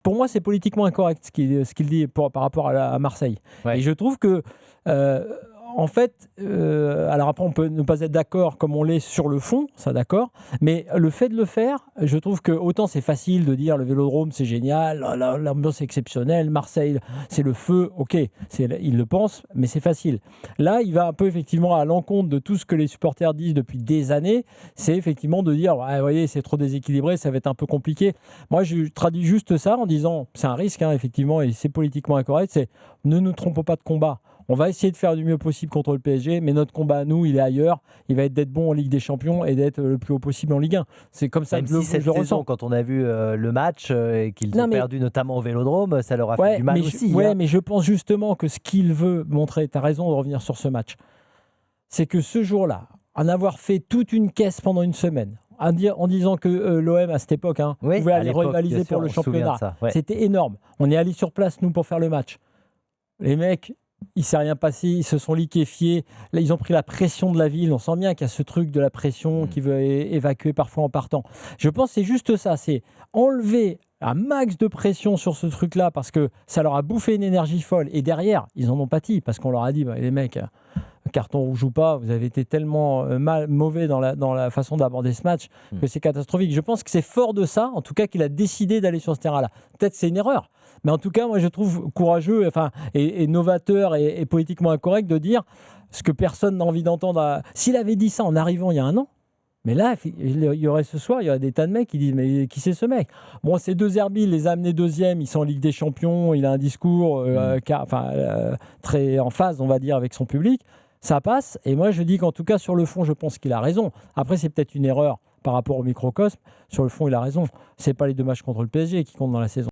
pour moi, c'est politiquement incorrect ce qu'il dit par rapport à Marseille. Ouais. Et je trouve que, en fait, alors après, on peut ne pas être d'accord comme on l'est sur le fond, ça d'accord, mais le fait de le faire, je trouve que autant c'est facile de dire le Vélodrome, c'est génial, l'ambiance est exceptionnelle, Marseille, c'est le feu, ok, il le pense, mais c'est facile. Là, il va un peu effectivement à l'encontre de tout ce que les supporters disent depuis des années, c'est effectivement de dire, ouais, vous voyez, c'est trop déséquilibré, ça va être un peu compliqué. Moi, je traduis juste ça en disant, c'est un risque, hein, effectivement, et c'est politiquement incorrect, c'est ne nous trompons pas de combat. On va essayer de faire du mieux possible contre le PSG, mais notre combat à nous, il est ailleurs. Il va être d'être bon en Ligue des Champions et d'être le plus haut possible en Ligue 1. C'est comme ça Même que si je cette le saison, ressens. quand on a vu le match et qu'ils ont perdu notamment au Vélodrome, ça leur a fait du mal aussi. Ouais, hein. mais je pense justement que ce qu'il veut montrer, tu as raison de revenir sur ce match, c'est que ce jour-là, en avoir fait toute une caisse pendant une semaine, en disant que l'OM à cette époque pouvait aller rivaliser pour le championnat, c'était énorme. On est allé sur place, nous, pour faire le match. Les mecs, il ne s'est rien passé, ils se sont liquéfiés. Là, ils ont pris la pression de la ville. On sent bien qu'il y a ce truc de la pression qui veut évacuer parfois en partant. Je pense que c'est juste ça, c'est enlever un max de pression sur ce truc-là parce que ça leur a bouffé une énergie folle. Et derrière, ils en ont pâti parce qu'on leur a dit, les mecs, carton rouge ou pas, vous avez été tellement mauvais dans la façon d'aborder ce match que c'est catastrophique. Je pense que c'est fort de ça, en tout cas, qu'il a décidé d'aller sur ce terrain-là. Peut-être c'est une erreur. Mais en tout cas, moi, je trouve courageux et novateur et politiquement incorrect de dire ce que personne n'a envie d'entendre. S'il avait dit ça en arrivant il y a un an, mais là, il y aurait ce soir, il y aurait des tas de mecs qui disent « Mais qui c'est ce mec ?» Bon, c'est De Zerbi, il les a amenés deuxième, ils sont en Ligue des Champions, il a un discours très en phase, on va dire, avec son public. Ça passe. Et moi, je dis qu'en tout cas, sur le fond, je pense qu'il a raison. Après, c'est peut-être une erreur par rapport au microcosme. Sur le fond, il a raison. Ce n'est pas les 2 matchs contre le PSG qui comptent dans la saison.